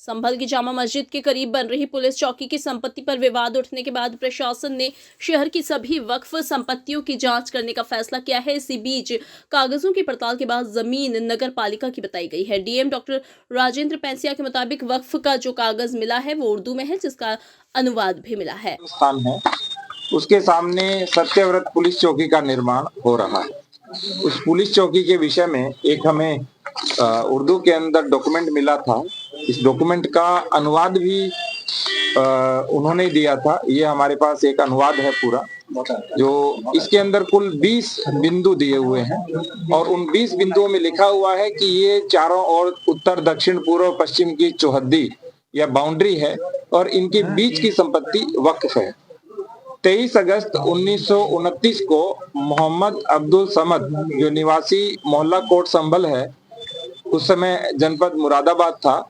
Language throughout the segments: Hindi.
संभल की जामा मस्जिद के करीब बन रही पुलिस चौकी की संपत्ति पर विवाद उठने के बाद प्रशासन ने शहर की सभी वक्फ संपत्तियों की जांच करने का फैसला किया है। इसी बीच कागजों की पड़ताल के बाद जमीन नगर पालिका की बताई गई है। डीएम डॉक्टर राजेंद्र पैंसिया के मुताबिक वक्फ का जो कागज मिला है वो उर्दू में है, जिसका अनुवाद भी मिला है। स्थान है उसके सामने सत्यव्रत पुलिस चौकी का निर्माण हो रहा है। उस पुलिस चौकी के विषय में एक हमें उर्दू के अंदर डॉक्यूमेंट मिला था। इस डॉक्यूमेंट का अनुवाद भी उन्होंने दिया था। ये हमारे पास एक अनुवाद है पूरा, जो इसके अंदर कुल 20 बिंदु दिए हुए हैं और उन 20 बिंदुओं में लिखा हुआ है कि ये चारों ओर उत्तर दक्षिण पूर्व पश्चिम की चौहद्दी या बाउंड्री है और इनके बीच की संपत्ति वक्फ है। 23 अगस्त 1929 को मोहम्मद अब्दुल समद, जो निवासी मोहल्ला कोट संभल है, उस समय जनपद मुरादाबाद था,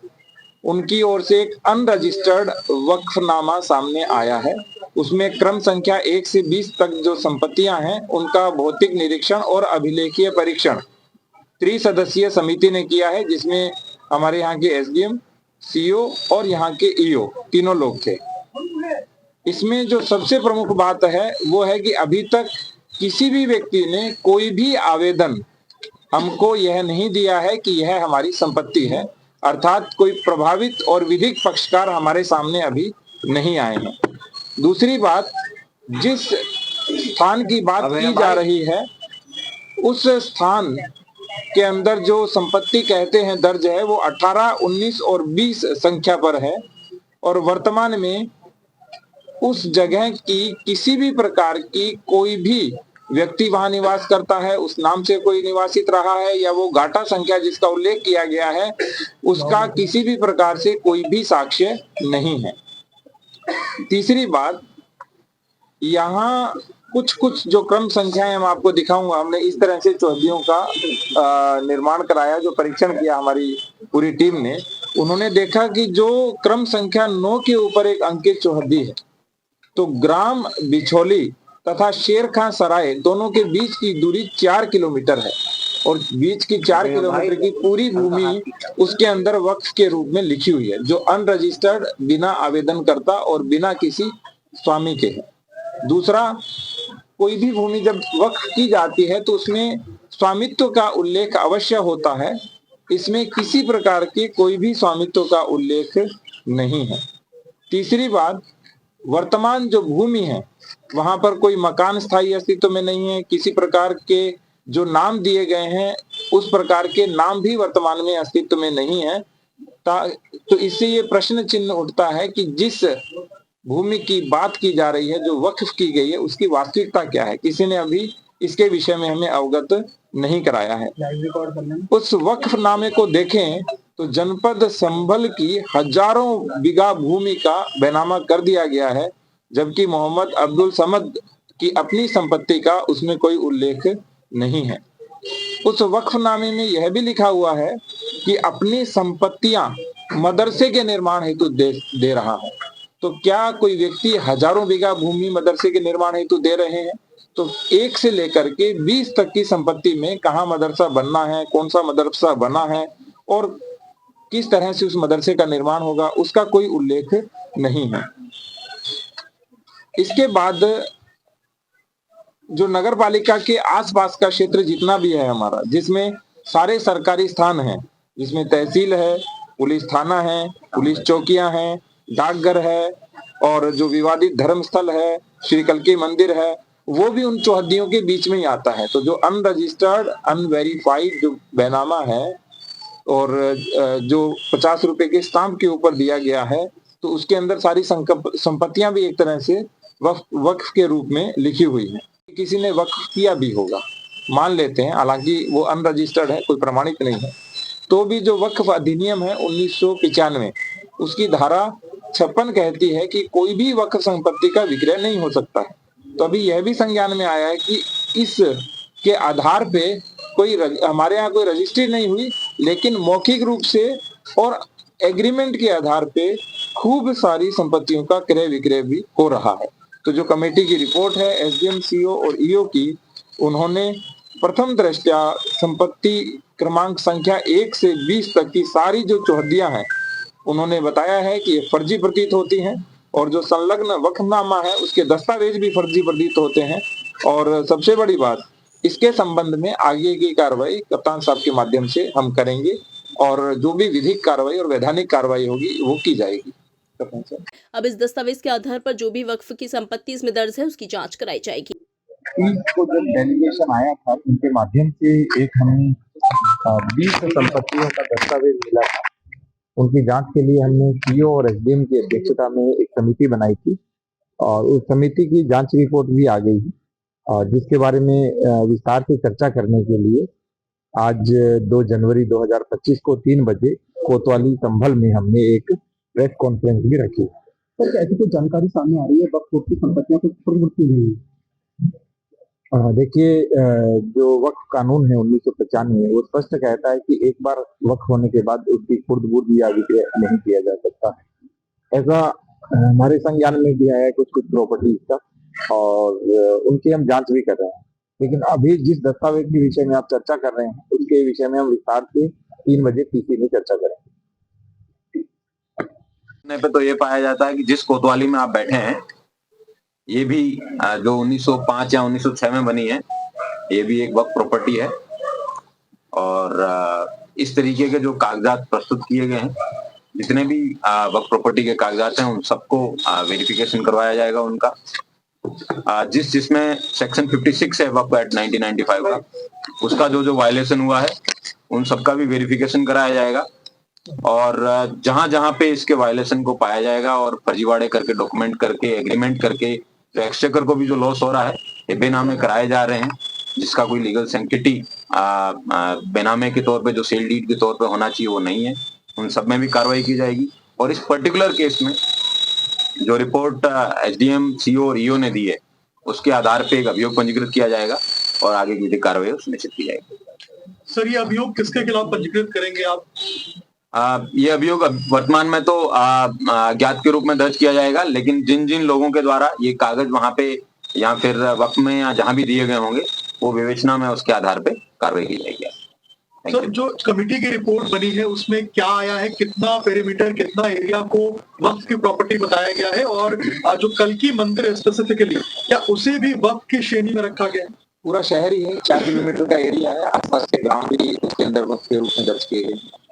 उनकी ओर से एक अनरजिस्टर्ड वक्फनामा सामने आया है। उसमें क्रम संख्या 1 से 20 तक जो संपत्तियां हैं उनका भौतिक निरीक्षण और अभिलेखीय परीक्षण त्रिसदस्यीय समिति ने किया है, जिसमें हमारे यहाँ के एसडीएम, सीओ और यहाँ के ईओ तीनों लोग थे। इसमें जो सबसे प्रमुख बात है वो है कि अभी तक किसी भी व्यक्ति ने कोई भी आवेदन हमको यह नहीं दिया है कि यह हमारी संपत्ति है, अर्थात कोई प्रभावित और विधिक पक्षकार हमारे सामने अभी नहीं आए हैं। दूसरी बात, जिस स्थान की बात की जा रही है उस स्थान के अंदर जो संपत्ति कहते हैं दर्ज है वो 18, 19 और 20 संख्या पर है और वर्तमान में उस जगह की किसी भी प्रकार की कोई भी व्यक्ति वहां निवास करता है, उस नाम से कोई निवासित रहा है या वो गाटा संख्या जिसका उल्लेख किया गया है उसका किसी भी प्रकार से कोई भी साक्ष्य नहीं है। तीसरी बात, यहाँ कुछ जो क्रम संख्याएं हम आपको दिखाऊंगा। हमने इस तरह से चौहद्दियों का निर्माण कराया, जो परीक्षण किया हमारी पूरी टीम ने। उन्होंने देखा कि जो क्रम संख्या 9 के ऊपर एक अंकित चौहद्दी है, तो ग्राम बिछोली तथा शेर खां सराय दोनों के बीच की दूरी 4 किलोमीटर है और बीच की 4 किलोमीटर की पूरी भूमि उसके अंदर वक्फ के रूप में लिखी हुई है, जो अनरजिस्टर्ड, बिना आवेदनकर्ता और बिना किसी स्वामी के है। दूसरा, कोई भी भूमि जब वक्फ की जाती है तो उसमें स्वामित्व का उल्लेख अवश्य होता है। इसमें किसी प्रकार के कोई भी स्वामित्व का उल्लेख नहीं है। तीसरी बात, वर्तमान जो भूमि है वहां पर कोई मकान स्थायी अस्तित्व में नहीं है। किसी प्रकार के जो नाम दिए गए हैं उस प्रकार के नाम भी वर्तमान में अस्तित्व में नहीं है। तो इससे ये प्रश्न चिन्ह उठता है कि जिस भूमि की बात की जा रही है, जो वक्फ की गई है, उसकी वास्तविकता क्या है। किसी ने अभी इसके विषय में हमें अवगत नहीं कराया है। उस वक्फनामे को देखें तो जनपद संभल की हजारों बीघा भूमि का बैनामा कर दिया गया है, जबकि मोहम्मद अब्दुल समद की अपनी संपत्ति का उसमें कोई उल्लेख नहीं है। उस वक्फनामे में यह भी लिखा हुआ है कि अपनी संपत्तियां मदरसे के निर्माण हेतु दे रहा है। तो क्या कोई व्यक्ति हजारों बीघा भूमि मदरसे के निर्माण हेतु दे रहे हैं? तो 1 से लेकर के 20 तक की संपत्ति में कहाँ मदरसा बनना है, कौन सा मदरसा बना है और किस तरह से उस मदरसे का निर्माण होगा, उसका कोई उल्लेख नहीं है। इसके बाद जो नगर पालिका के आसपास का क्षेत्र जितना भी है हमारा, जिसमें सारे सरकारी स्थान हैं, जिसमें तहसील है, पुलिस थाना है, पुलिस चौकियां हैं, डाकघर है और जो विवादित धर्म स्थल है, श्री कल्की मंदिर है, वो भी उन चौहद्दियों के बीच में ही आता है। तो जो अनरजिस्टर्ड, अनवेरिफाइड जो बैनामा है और जो 50 रुपए के स्टाम्प के ऊपर दिया गया है, तो उसके अंदर सारी संपत्तियां भी एक तरह से वक्फ के रूप में लिखी हुई है। किसी ने वक्फ किया भी होगा, मान लेते हैं, हालांकि वो अनरजिस्टर्ड है, कोई प्रमाणित नहीं है, तो भी जो वक्फ अधिनियम है 1995, उसकी धारा 56 कहती है कि कोई भी वक्फ संपत्ति का विक्रय नहीं हो सकता है। तो अभी यह भी संज्ञान में आया है कि इस के आधार पे कोई हमारे यहाँ कोई रजिस्ट्री नहीं हुई, लेकिन मौखिक रूप से और एग्रीमेंट के आधार पे खूब सारी संपत्तियों का क्रय विक्रय भी हो रहा है। तो जो कमेटी की रिपोर्ट है एसडीएम, सीओ और ईओ की, उन्होंने प्रथम दृष्टया संपत्ति क्रमांक संख्या 1 से 20 तक की सारी जो चौहद्दियां हैं उन्होंने बताया है कि ये फर्जी प्रतीत होती हैं और जो संलग्न वक्फनामा है उसके दस्तावेज भी फर्जी प्रतीत होते हैं। और सबसे बड़ी बात, इसके संबंध में आगे की कार्रवाई कप्तान साहब के माध्यम से हम करेंगे और जो भी विधिक कार्रवाई और वैधानिक कार्रवाई होगी वो की जाएगी। कप्तान साहब, अब इस दस्तावेज के आधार पर जो भी वक्फ की संपत्ति इसमें दर्ज है उसकी जांच कराई जाएगी। को जब डेलीगेशन आया था उनके माध्यम से एक हमें 20 संपत्तियों का दस्तावेज मिला था। उनकी जांच के लिए हमने सीओ और एसडीएम की अध्यक्षता में एक समिति बनाई थी और उस समिति की जांच रिपोर्ट भी आ गई है, जिसके बारे में विस्तार से चर्चा करने के लिए आज 2 जनवरी 2025 को 3 बजे कोतवाली संभल में हमने एक प्रेस कॉन्फ्रेंस भी रखी। सर, ऐसी कोई जानकारी सामने आ रही है वक्फ बोर्ड की संपत्तियां कुछ फर्जी की गई है? देखिए, जो वक्फ कानून है 1995 वो स्पष्ट कहता है कि एक बार वक्फ होने के बाद उसकी खुर्द-बुर्द या विक्रय नहीं किया जा सकता। ऐसा हमारे संज्ञान में भी आया है कुछ प्रॉपर्टीज का और उनकी हम जांच भी कर रहे हैं। लेकिन अभी जिस दस्तावेज के विषय में आप चर्चा कर रहे हैं उसके विषय में हम विस्तार से 3 बजे पीसी में चर्चा करेंगे। पे तो ये पाया जाता है कि जिस कोतवाली में आप बैठे हैं ये भी जो 1905 या 1906 में बनी है, ये भी एक वक्फ प्रॉपर्टी है और इस तरीके के जो कागजात प्रस्तुत किए गए हैं, जितने भी वक्फ प्रॉपर्टी के कागजात हैं उन सबको वेरिफिकेशन करवाया जाएगा उनका। जिसमें सेक्शन 56 है वक्फ एक्ट 1995 का, उसका जो वायलेशन हुआ है उन सबका भी वेरिफिकेशन कराया जाएगा और जहां जहां पे इसके वायलेशन को पाया जाएगा और फर्जीवाड़े करके डॉक्यूमेंट करके एग्रीमेंट करके तो एक्सचेकर को भी जो लॉस हो रहा है ये बेनामे कराए जा रहे हैं, जिसका कोई लीगल सेंटिटी बेनामे के तौर पे जो सेल डीड के तौर पे होना चाहिए वो नहीं है, उन सब में भी कार्रवाई की जाएगी। और इस पर्टिकुलर केस में जो रिपोर्ट एसडीएम, सीओ और ईओ ने दी है उसके आधार पे एक अभियोग पंजीकृत किया जाएगा और आगे की कार्रवाई सुनिश्चित की जाएगी। सर, ये अभियोग किसके खिलाफ पंजीकृत करेंगे आप? ये अभियोग वर्तमान में तो अज्ञात के रूप में दर्ज किया जाएगा, लेकिन जिन जिन लोगों के द्वारा ये कागज वहां पे या फिर वक्त में या जहां भी दिए गए होंगे वो विवेचना में उसके आधार पे कार्रवाई की जाएगी। सर, जो कमेटी की रिपोर्ट बनी है उसमें क्या आया है, कितना पेरीमीटर, कितना एरिया को वक्फ की प्रॉपर्टी बताया गया है और जो कल्की मंदिर है स्पेसिफिकली क्या उसे भी वक्फ की श्रेणी में रखा गया है? पूरा शहर ही है, 4 किलोमीटर का एरिया है, आसपास के गांव भी उसके अंदर वक्फ के रूप में दर्ज किए गए।